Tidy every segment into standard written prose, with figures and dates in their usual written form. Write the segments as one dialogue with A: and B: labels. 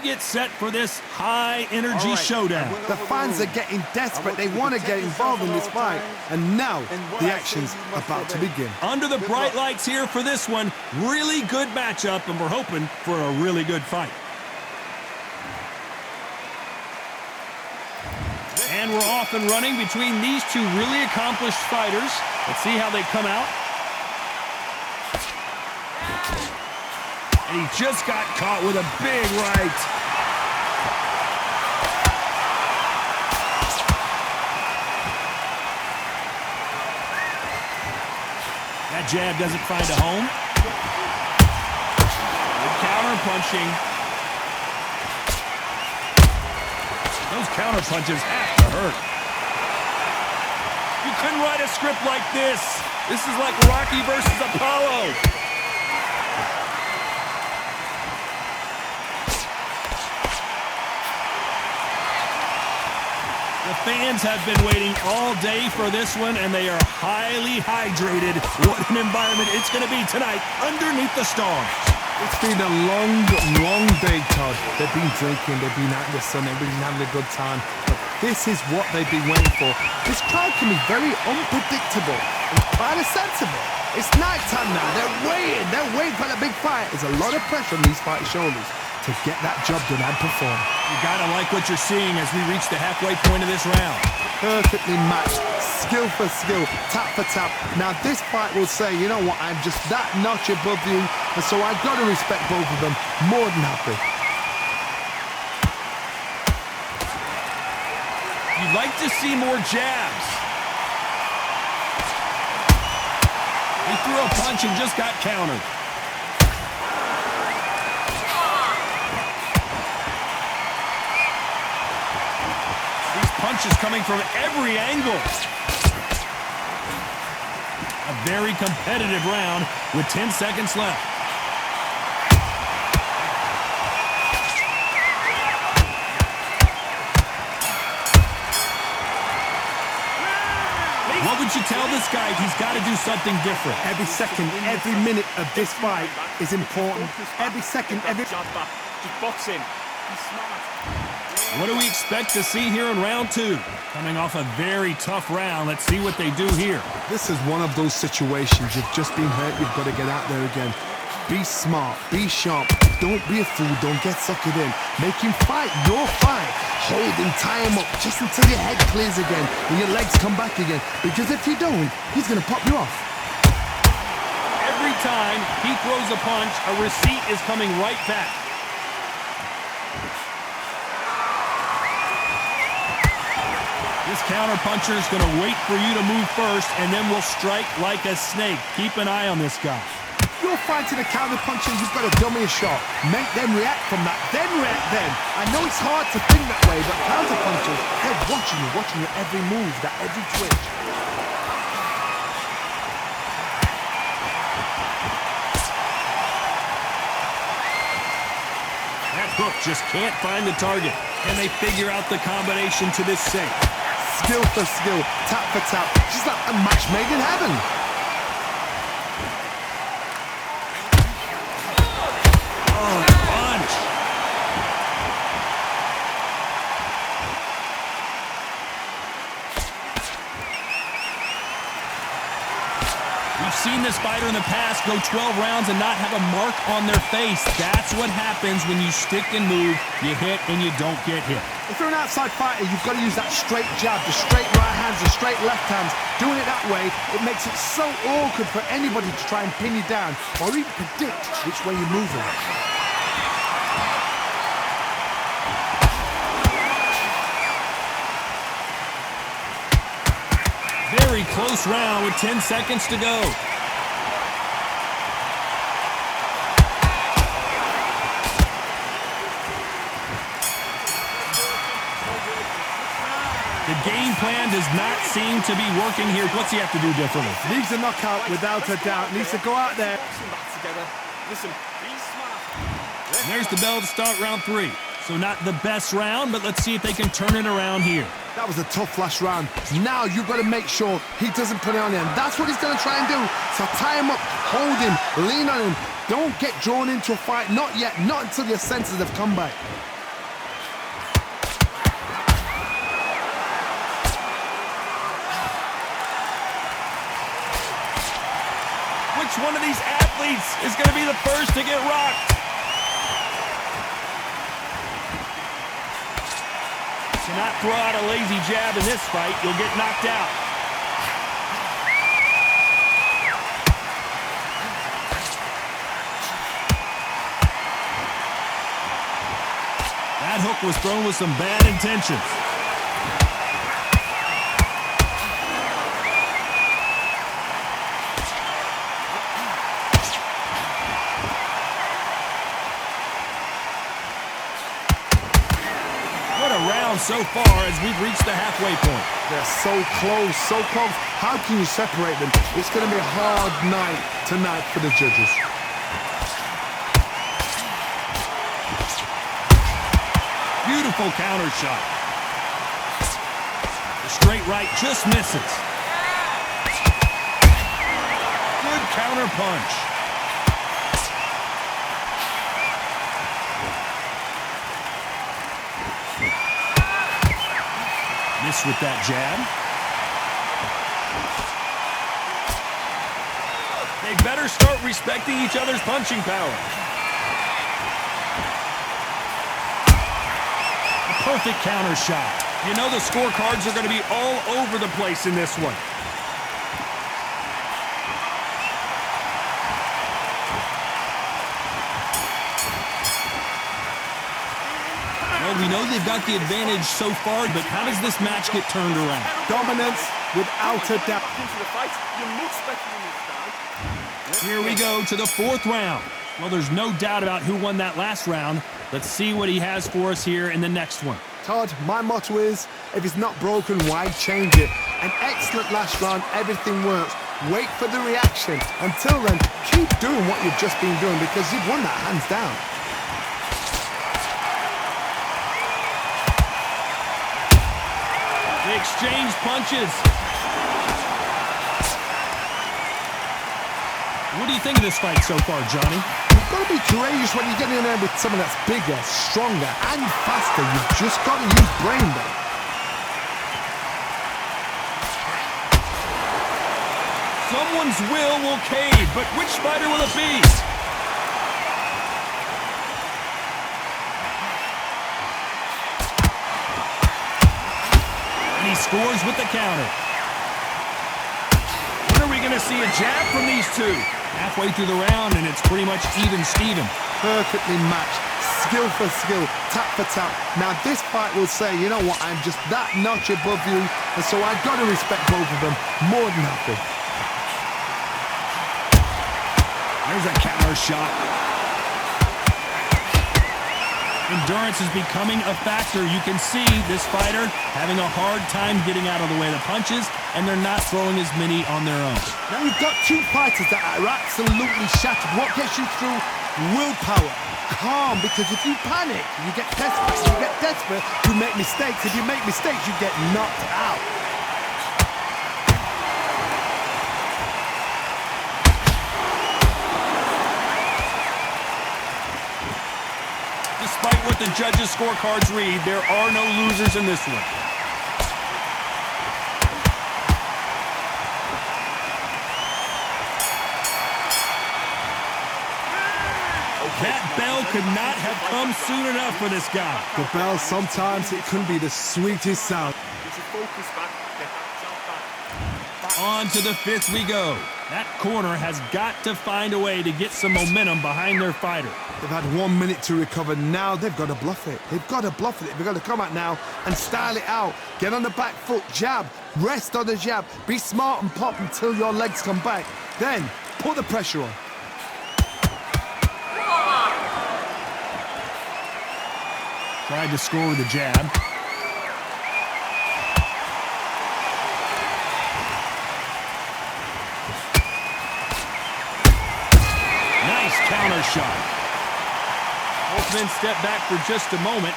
A: Get set for this high-energy showdown.
B: The fans are getting desperate. They want to get involved in this fight. And now the action's about to begin.
A: Under the bright lights here for this one. Really good matchup, and we're hoping for a really good fight. And we're off and running between these two really accomplished fighters. Let's see how they come out. And he just got caught with a big right. That jab doesn't find a home. Good counter punching. Those counter punches have to hurt. You couldn't write a script like this. This is like Rocky versus Apollo. The fans have been waiting all day for this one, and they are highly hydrated. What an environment it's going to be tonight underneath the stars.
B: It's been a long, long day, Todd. They've been drinking, they've been out in the sun, they've been having a good time. But this is what they've been waiting for. This crowd can be very unpredictable and quite sensible. It's night time now. They're waiting for the big fight. There's a lot of pressure on these fighters' shoulders to get that job done and perform.
A: You gotta like what you're seeing as we reach the halfway point of this round.
B: Perfectly matched, skill for skill, tap for tap. Now this fight will say, you know what, I'm just that notch above you, and so I've got to respect both of them more than happy.
A: You'd like to see more jabs. He threw a punch and just got countered. Punches coming from every angle. A very competitive round with 10 seconds left. What would you tell this guy? He's got to do something different.
B: Every second, every minute of this fight is important. Every second, every...
C: Just box him. He's smart.
A: What do we expect to see here in round two? Coming off a very tough round. Let's see what they do here.
B: This is one of those situations. You've just been hurt. You've got to get out there again. Be smart. Be sharp. Don't be a fool. Don't get suckered in. Make him fight your fight. Hold him, tie him up just until your head clears again and your legs come back again. Because if you don't, he's going to pop you off.
A: Every time he throws a punch, a receipt is coming right back. This counter-puncher is going to wait for you to move first, and then will strike like a snake. Keep an eye on this guy.
B: You're fighting a counter-puncher, you've got to dummy a shot. Make them react from that, then react then. I know it's hard to think that way, but counter-punchers, they're watching your every move, that every twitch.
A: That hook just can't find the target. Can they figure out the combination to this sink?
B: Skill for skill, tap for tap, just like a match made in heaven.
A: Oh, punch! We've seen this fighter in the past go 12 rounds and not have a mark on their face. That's what happens when you stick and move, you hit and you don't get hit.
B: If you're an outside fighter, you've got to use that straight jab, the straight right hands, the straight left hands. Doing it that way, it makes it so awkward for anybody to try and pin you down or even predict which way you're moving.
A: Very close round with 10 seconds to go. The game plan does not seem to be working here. What's he have to do differently?
B: Needs a knockout without a doubt. Needs to go out there.
C: Listen, be smart.
A: And there's the bell to start round three. So not the best round, but let's see if they can turn it around here.
B: That was a tough last round. Now you've got to make sure he doesn't put it on him. That's what he's going to try and do. So tie him up, hold him, lean on him. Don't get drawn into a fight. Not yet. Not until your senses have come back.
A: Which one of these athletes is going to be the first to get rocked? Cannot throw out a lazy jab in this fight. You'll get knocked out. That hook was thrown with some bad intentions. What a round so far as we've reached the halfway point.
B: They're so close, so close. How can you separate them? It's going to be a hard night tonight for the judges.
A: Beautiful counter shot. The straight right just misses. Good counter punch. Missed with that jab. They better start respecting each other's punching power. Perfect counter shot. You know the scorecards are going to be all over the place in this one. Well, we know they've got the advantage so far, but how does this match get turned around?
B: Dominance without a doubt.
C: Into the fight, you're much better than this guy.
A: Here we go to the fourth round. Well, there's no doubt about who won that last round. Let's see what he has for us here in the next one.
B: Todd, my motto is, if it's not broken, why change it? An excellent last round, everything works. Wait for the reaction. Until then, keep doing what you've just been doing because you've won that hands down.
A: They exchange punches. What do you think of this fight so far, Johnny?
B: You've got to be courageous when you're getting in there with someone that's bigger, stronger, and faster. You've just got to use brain there.
A: Someone's will cave, but which fighter will it be? And he scores with the counter. When are we going to see a jab from these two? Halfway through the round, and it's pretty much even Steven.
B: Perfectly matched, skill for skill, tap for tap. Now this fight will say, you know what, I'm just that notch above you, and so I've got to respect both of them more than happy.
A: There's a counter shot. Endurance is becoming a factor. You can see this fighter having a hard time getting out of the way of the punches, and they're not throwing as many on their own.
B: Now you've got two fighters that are absolutely shattered. What gets you through? Willpower. Calm, because if you panic, you get desperate. If you get desperate, you make mistakes. If you make mistakes, you get knocked out.
A: Despite what the judges' scorecards read, there are no losers in this one. That bell could not have come soon enough for this guy.
B: The bell, sometimes it can be the sweetest sound.
C: Get your focus back, get that jump back.
A: On to the fifth we go. That corner has got to find a way to get some momentum behind their fighter.
B: They've had 1 minute to recover. Now they've got to bluff it. They've got to bluff it. They've got to come out now and style it out. Get on the back foot, jab, rest on the jab. Be smart and pop until your legs come back. Then put the pressure on.
A: Tried to score with a jab. Nice counter shot. Both men step back for just a moment.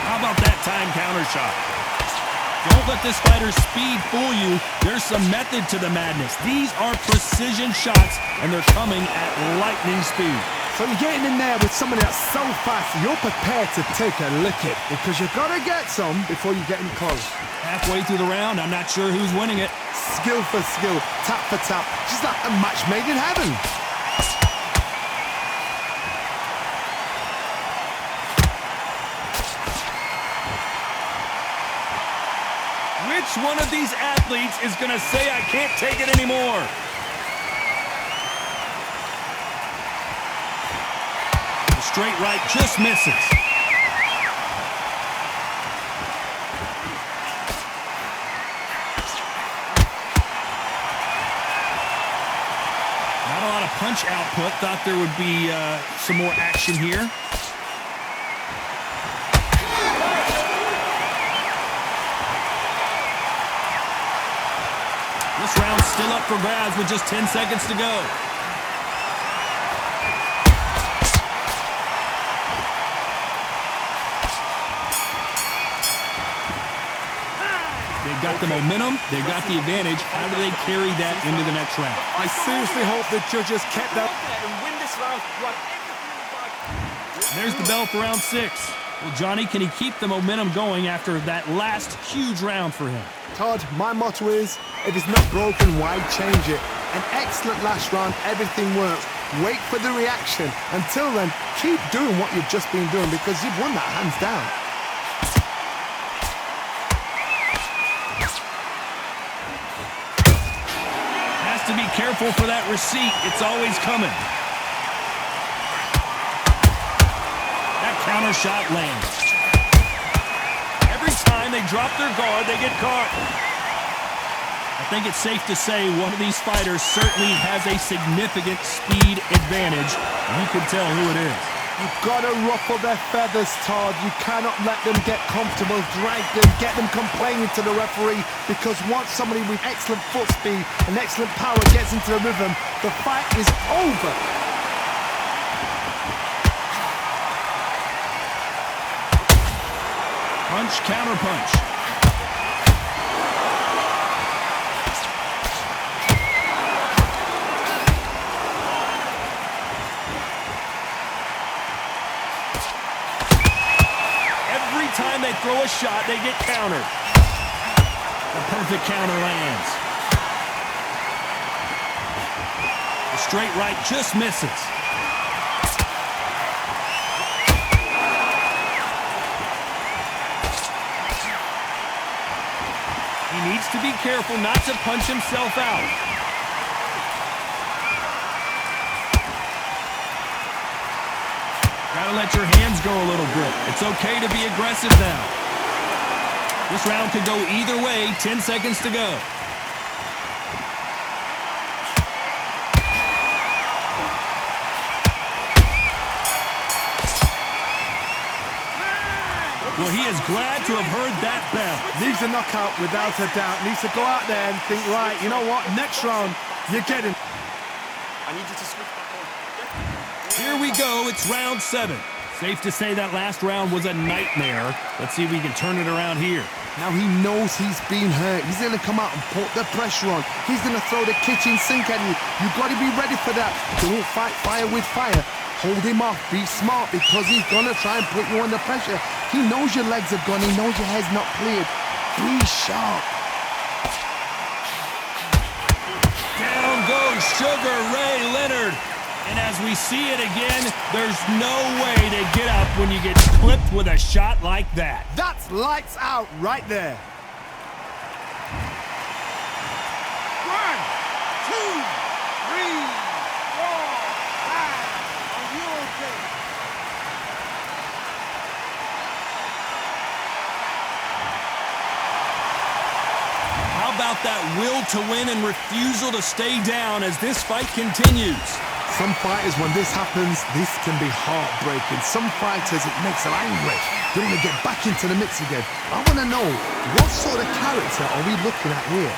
A: How about that time counter shot? Don't let this fighter's speed fool you. There's some method to the madness. These are precision shots, and they're coming at lightning speed.
B: So you're getting in there with somebody that's so fast, you're prepared to take a licking because you've got to get some before you get in close.
A: Halfway through the round, I'm not sure who's winning it.
B: Skill for skill, tap for tap, just like a match made in heaven.
A: Which one of these athletes is going to say I can't take it anymore? The straight right just misses. Not a lot of punch output. Thought there would be some more action here. This round's still up for grabs with just 10 seconds to go. They've got the momentum. They've got the advantage. How do they carry that into the next round?
B: I seriously hope the judges kept that.
C: And win this round. You have everything back.
A: There's the bell for round 6. Well, Johnny, can he keep the momentum going after that last huge round for him?
B: Todd, my motto is, if it's not broken, why change it? An excellent last round, everything works. Wait for the reaction. Until then, keep doing what you've just been doing because you've won that hands down.
A: Has to be careful for that receipt. It's always coming. That counter shot lands. Every time they drop their guard, they get caught. I think it's safe to say one of these fighters certainly has a significant speed advantage. You can tell who it is.
B: You've got to ruffle their feathers, Todd. You cannot let them get comfortable, drag them, get them complaining to the referee, because once somebody with excellent foot speed and excellent power gets into the rhythm, the fight is over.
A: Punch, counter punch. Every time they throw a shot, they get countered. The perfect counter lands. The straight right just misses. He needs to be careful not to punch himself out. Gotta let your hands go a little bit. It's okay to be aggressive now. This round could go either way. 10 seconds to go. Well, he is glad to have heard that bell.
B: Needs a knockout without a doubt. Needs to go out there and think, right, you know what? Next round, you're getting.
C: I need you to switch back on.
A: Here we go. It's round 7. Safe to say that last round was a nightmare. Let's see if we can turn it around here.
B: Now he knows he's been hurt. He's going to come out and put the pressure on. He's going to throw the kitchen sink at you. You've got to be ready for that. Don't fight fire with fire. Hold him off. Be smart because he's going to try and put you under pressure. He knows your legs are gone. He knows your head's not cleared. Be sharp.
A: Down goes Sugar Ray Leonard. And as we see it again, there's no way to get up when you get clipped with a shot like that.
B: That's lights out right there.
C: 1, 2, 3, 4, 5. Are you okay?
A: How about that will to win and refusal to stay down as this fight continues?
B: Some fighters, when this happens, this can be heartbreaking. Some fighters, it makes them angry. They want to get back into the mix again. I want to know, what sort of character are we looking at here?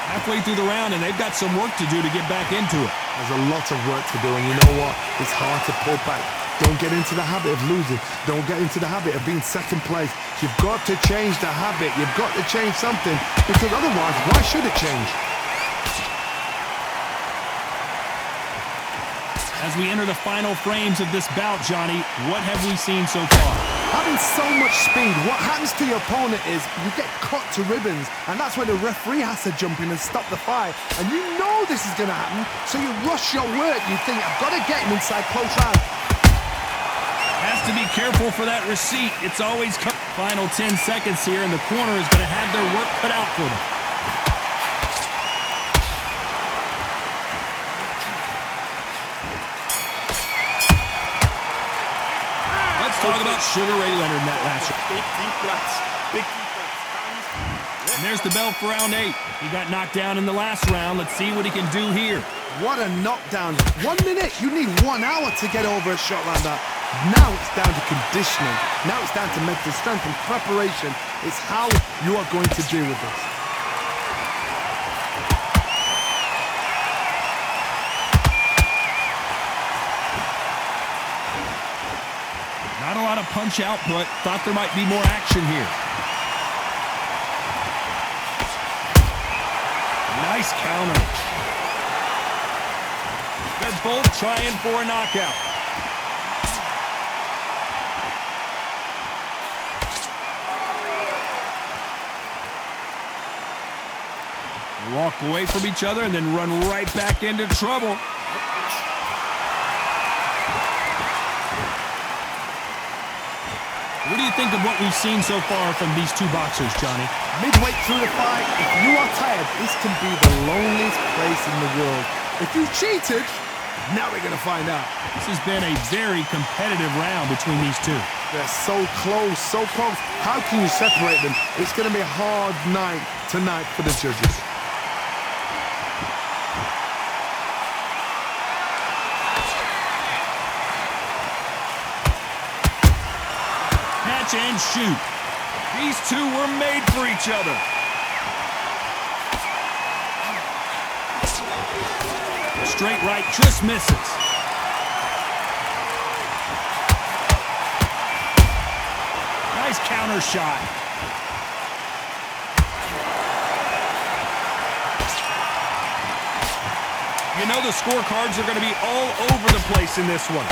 A: Halfway through the round, and they've got some work to do to get back into it.
B: There's a lot of work to do, and you know what? It's hard to pull back. Don't get into the habit of losing. Don't get into the habit of being second place. You've got to change the habit. You've got to change something, because otherwise, why should it change?
A: As we enter the final frames of this bout, Johnny, what have we seen so far?
B: Having so much speed, what happens to your opponent is you get cut to ribbons, and that's where the referee has to jump in and stop the fight. And you know this is going to happen, so you rush your work. You think, I've got to get him inside close round.
A: Has to be careful for that receipt. It's always final 10 seconds here, and the corner is going to have their work cut out for them. Talk about Sugar Ray Leonard in that last round.
C: Big defense. Big defense.
A: And there's the bell for round 8. He got knocked down in the last round. Let's see what he can do here.
B: What a knockdown. 1 minute, you need 1 hour to get over a shot like that. Now it's down to conditioning. Now it's down to mental strength and preparation. It's how you are going to deal with this.
A: Not a lot of punch output. Thought there might be more action here. Nice counter. They're both trying for a knockout. They walk away from each other and then run right back into trouble. What do you think of what we've seen so far from these two boxers, Johnny?
B: Midway through the fight, if you are tired, this can be the loneliest place in the world. If you cheated, now we're going to find out.
A: This has been a very competitive round between these two.
B: They're so close, so close. How can you separate them? It's going to be a hard night tonight for the judges.
A: And shoot. These two were made for each other. Straight right just misses. Nice counter shot. You know the scorecards are going to be all over the place in this one.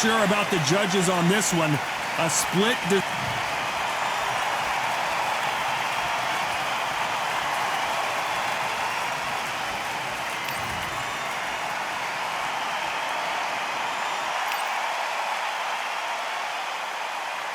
A: Sure about the judges on this one. A split